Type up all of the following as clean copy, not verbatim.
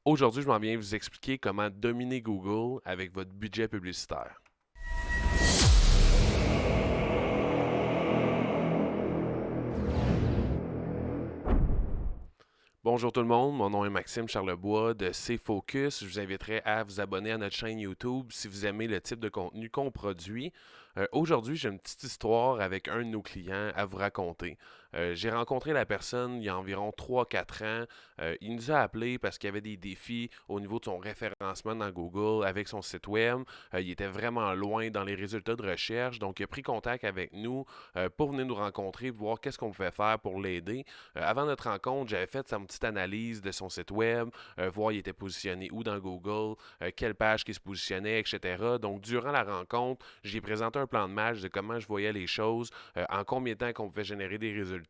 Aujourd'hui, je m'en viens vous expliquer comment dominer Google avec votre budget publicitaire. Bonjour tout le monde, mon nom est Maxime Charlebois de C-Focus. Je vous inviterai à vous abonner à notre chaîne YouTube si vous aimez le type de contenu qu'on produit. Aujourd'hui, j'ai une petite histoire avec un de nos clients à vous raconter. J'ai rencontré la personne il y a environ 3-4 ans. Il nous a appelé parce qu'il y avait des défis au niveau de son référencement dans Google avec son site web. Il était vraiment loin dans les résultats de recherche, donc il a pris contact avec nous pour venir nous rencontrer, voir qu'est-ce qu'on pouvait faire pour l'aider. Avant notre rencontre, j'avais fait sa petite analyse de son site web, voir il était positionné où dans Google, quelle page qui se positionnait, etc. Donc, durant la rencontre, j'ai présenté un plan de match de comment je voyais les choses, en combien de temps qu'on pouvait générer des résultats.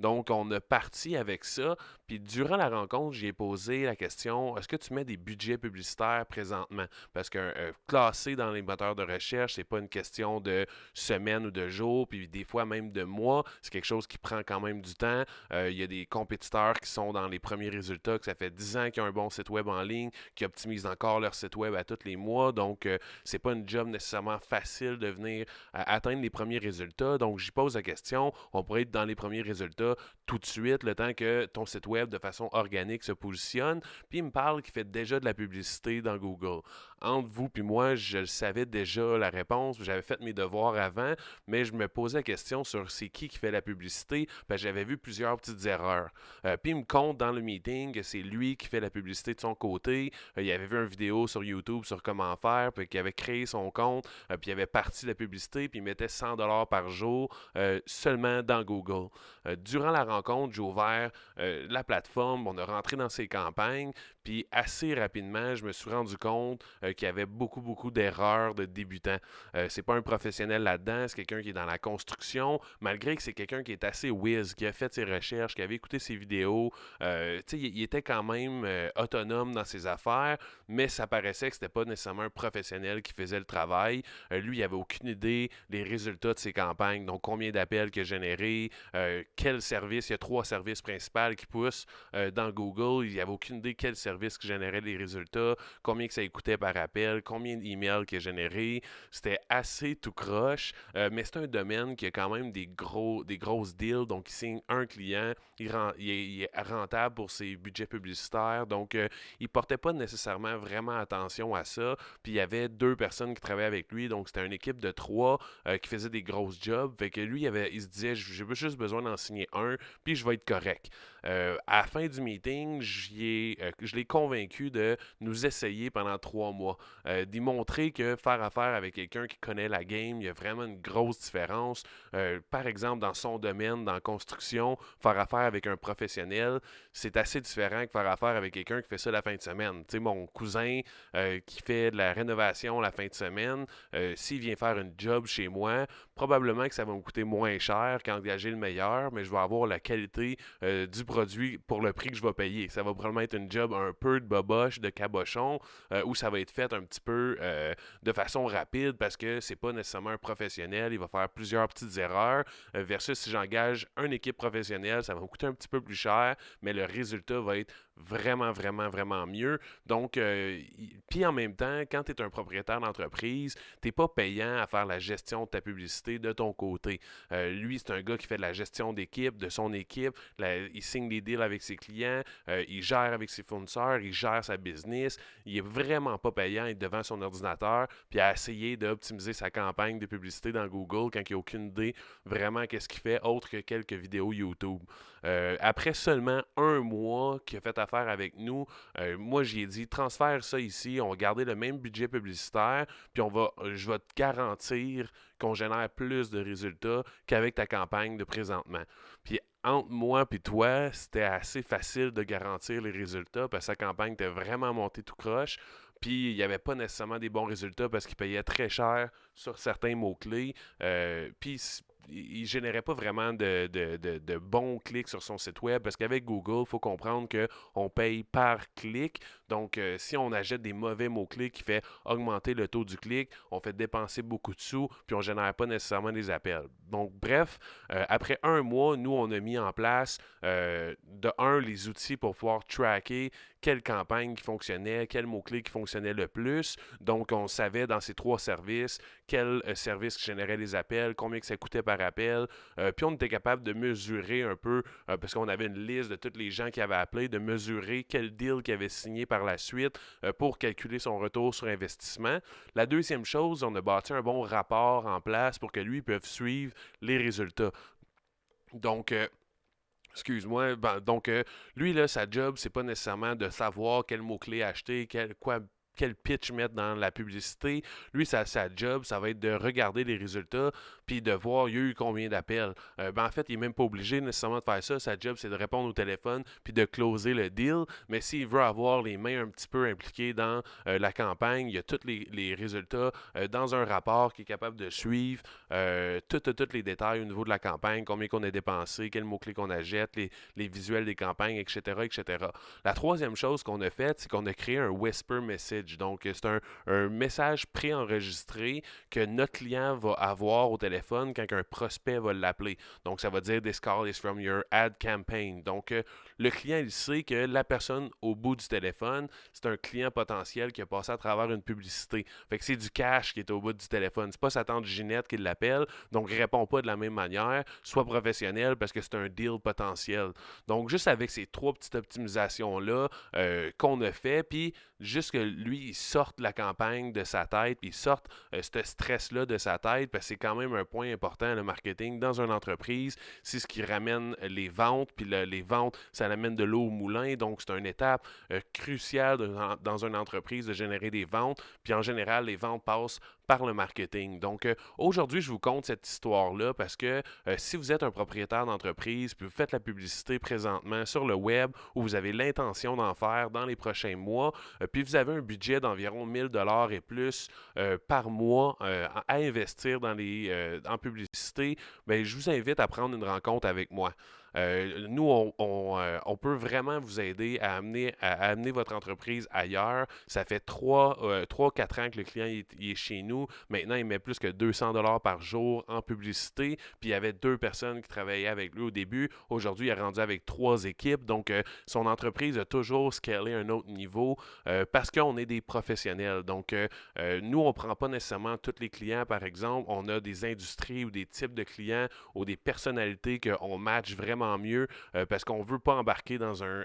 Donc, on a parti avec ça. Puis, durant la rencontre, j'ai posé la question, est-ce que tu mets des budgets publicitaires présentement? Parce que classer dans les moteurs de recherche, c'est pas une question de semaines ou de jours, puis des fois même de mois. C'est quelque chose qui prend quand même du temps. Il y a des compétiteurs qui sont dans les premiers résultats, que ça fait 10 ans qu'ils ont un bon site web en ligne, qui optimisent encore leur site web à tous les mois. Donc, c'est pas une job nécessairement facile de venir atteindre les premiers résultats. Donc, j'y pose la question, on pourrait être dans les premiers résultats tout de suite, le temps que ton site web, de façon organique, se positionne. Puis, il me parle qu'il fait déjà de la publicité dans Google. Entre vous et moi, je savais déjà la réponse. J'avais fait mes devoirs avant, mais je me posais la question sur c'est qui fait la publicité, parce que j'avais vu plusieurs petites erreurs. Puis il me compte dans le meeting que c'est lui qui fait la publicité de son côté. Il avait vu une vidéo sur YouTube sur comment faire, puis qu'il avait créé son compte, puis il avait parti la publicité, puis il mettait 100$ par jour seulement dans Google. Durant la rencontre, j'ai ouvert la plateforme, on a rentré dans ses campagnes, puis assez rapidement, je me suis rendu compte qu'il y avait beaucoup d'erreurs de débutants. C'est pas un professionnel là-dedans, c'est quelqu'un qui est dans la construction, malgré que c'est quelqu'un qui est assez whiz, qui a fait ses recherches, qui avait écouté ses vidéos. Il était quand même autonome dans ses affaires, mais ça paraissait que c'était pas nécessairement un professionnel qui faisait le travail. Lui, il avait aucune idée des résultats de ses campagnes, donc combien d'appels qu'il a généré, quel service, il y a 3 services principaux qui poussent dans Google, il avait aucune idée quel service qui générait les résultats, combien que ça coûtait par appel, combien d'emails qu'il a généré. C'était assez tout croche, mais c'est un domaine qui a quand même des grosses deals. Donc, il signe un client, il est rentable pour ses budgets publicitaires. Donc, il ne portait pas nécessairement vraiment attention à ça. Puis, il y avait 2 personnes qui travaillaient avec lui. Donc, c'était une équipe de 3 qui faisait des grosses jobs. Fait que lui, il se disait, j'ai juste besoin d'en signer un, puis je vais être correct. À la fin du meeting, je l'ai convaincu de nous essayer pendant 3 mois, d'y montrer que faire affaire avec quelqu'un qui connaît la game, il y a vraiment une grosse différence. Par exemple, dans son domaine, dans la construction, faire affaire avec un professionnel, c'est assez différent que faire affaire avec quelqu'un qui fait ça la fin de semaine. Tu sais, mon cousin qui fait de la rénovation la fin de semaine, s'il vient faire une job chez moi, probablement que ça va me coûter moins cher qu'engager le meilleur, mais je vais avoir la qualité du produit pour le prix que je vais payer. Ça va probablement être une job un peu de boboche, de cabochon, où ça va être fait un petit peu de façon rapide parce que c'est pas nécessairement un professionnel. Il va faire plusieurs petites erreurs. Versus si j'engage une équipe professionnelle, ça va me coûter un petit peu plus cher, mais le résultat va être vraiment mieux. Donc, puis en même temps, quand tu es un propriétaire d'entreprise, tu n'es pas payant à faire la gestion de ta publicité de ton côté. Lui, c'est un gars qui fait de la gestion d'équipe, de son équipe. Il signe des deals avec ses clients, il gère avec ses fournisseurs, il gère sa business. Il est vraiment pas payant à être devant son ordinateur puis à essayer d'optimiser sa campagne de publicité dans Google quand il n'a aucune idée vraiment qu'est-ce qu'il fait autre que quelques vidéos YouTube. Après seulement un mois qu'il a fait affaire avec nous, moi j'ai dit transfère ça ici, on va garder le même budget publicitaire, puis je vais te garantir qu'on génère plus de résultats qu'avec ta campagne de présentement. Puis entre moi et toi, c'était assez facile de garantir les résultats parce que sa campagne était vraiment montée tout croche. Puis il n'y avait pas nécessairement des bons résultats parce qu'il payait très cher sur certains mots-clés. Puis il ne générait pas vraiment de bons clics sur son site web parce qu'avec Google, il faut comprendre qu'on paye par clic. Donc, si on achète des mauvais mots-clés qui fait augmenter le taux du clic, on fait dépenser beaucoup de sous, puis on ne génère pas nécessairement des appels. Donc, bref, après un mois, nous, on a mis en place, de un, les outils pour pouvoir tracker quelle campagne qui fonctionnait, quel mot-clé qui fonctionnait le plus. Donc, on savait dans ces 3 services quel service générait les appels, combien que ça coûtait par appel. Puis on était capable de mesurer un peu, parce qu'on avait une liste de tous les gens qui avaient appelé, de mesurer quel deal qu'ils avaient signé par la suite pour calculer son retour sur investissement. La deuxième chose, on a bâti un bon rapport en place pour que lui puisse suivre les résultats. Donc, excuse-moi. Donc, lui, là, sa job, c'est pas nécessairement de savoir quel mot-clé acheter, quel pitch mettre dans la publicité. Lui, sa job, ça va être de regarder les résultats puis de voir il y a eu combien d'appels. En fait, il n'est même pas obligé nécessairement de faire ça. Sa job, c'est de répondre au téléphone puis de closer le deal. Mais s'il veut avoir les mains un petit peu impliquées dans la campagne, il y a tous les résultats dans un rapport qui est capable de suivre tous les détails au niveau de la campagne, combien qu'on a dépensé, quels mots-clés qu'on achète, les visuels des campagnes, etc., etc. La troisième chose qu'on a faite, c'est qu'on a créé un whisper message. Donc, c'est un message préenregistré que notre client va avoir au téléphone quand un prospect va l'appeler. Donc, ça va dire "This call is from your ad campaign". Donc, le client, il sait que la personne au bout du téléphone, c'est un client potentiel qui a passé à travers une publicité. Fait que c'est du cash qui est au bout du téléphone. C'est pas sa tante Ginette qui l'appelle, donc répond pas de la même manière. Soit professionnel parce que c'est un deal potentiel. Donc, juste avec ces 3 petites optimisations-là qu'on a fait, puis juste que lui, il sorte la campagne de sa tête, puis il sorte ce stress-là de sa tête, parce que c'est quand même un point important, le marketing, dans une entreprise. C'est ce qui ramène les ventes, puis les ventes, ça amène de l'eau au moulin, donc c'est une étape cruciale dans une entreprise de générer des ventes, puis en général, les ventes passent par le marketing. Donc, aujourd'hui, je vous conte cette histoire-là parce que si vous êtes un propriétaire d'entreprise, puis vous faites la publicité présentement sur le web ou vous avez l'intention d'en faire dans les prochains mois, puis vous avez un budget d'environ 1000$ et plus par mois à investir en publicité, bien, je vous invite à prendre une rencontre avec moi. Nous, on peut vraiment vous aider à amener votre entreprise ailleurs. Ça fait 3-4 ans que le client il est chez nous. Maintenant, il met plus que 200$ par jour en publicité. Puis il y avait 2 personnes qui travaillaient avec lui au début. Aujourd'hui, il est rendu avec 3 équipes. Donc, son entreprise a toujours scalé à un autre niveau parce qu'on est des professionnels. Donc, nous, on ne prend pas nécessairement tous les clients, par exemple. On a des industries ou des types de clients ou des personnalités qu'on match vraiment mieux parce qu'on ne veut pas embarquer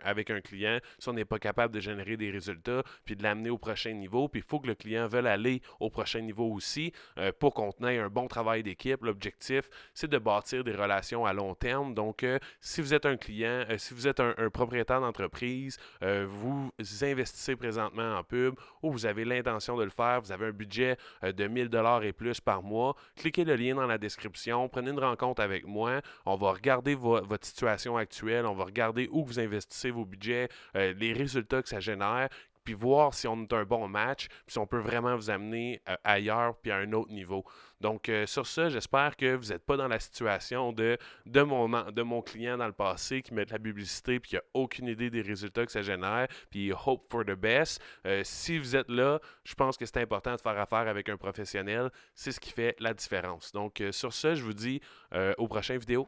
avec un client si on n'est pas capable de générer des résultats puis de l'amener au prochain niveau. Puis il faut que le client veuille aller au prochain niveau aussi pour qu'on ait un bon travail d'équipe. L'objectif, c'est de bâtir des relations à long terme. Donc, si vous êtes un client, si vous êtes un propriétaire d'entreprise, vous investissez présentement en pub ou vous avez l'intention de le faire, vous avez un budget de 1000$ et plus par mois, cliquez le lien dans la description, prenez une rencontre avec moi, on va regarder votre situation actuelle, on va regarder où vous investissez vos budgets, les résultats que ça génère, puis voir si on est un bon match, puis si on peut vraiment vous amener ailleurs, puis à un autre niveau. Donc, sur ça, j'espère que vous n'êtes pas dans la situation de mon client dans le passé qui met de la publicité, puis qui n'a aucune idée des résultats que ça génère, puis hope for the best. Si vous êtes là, je pense que c'est important de faire affaire avec un professionnel. C'est ce qui fait la différence. Donc, sur ça, je vous dis aux prochaines vidéos.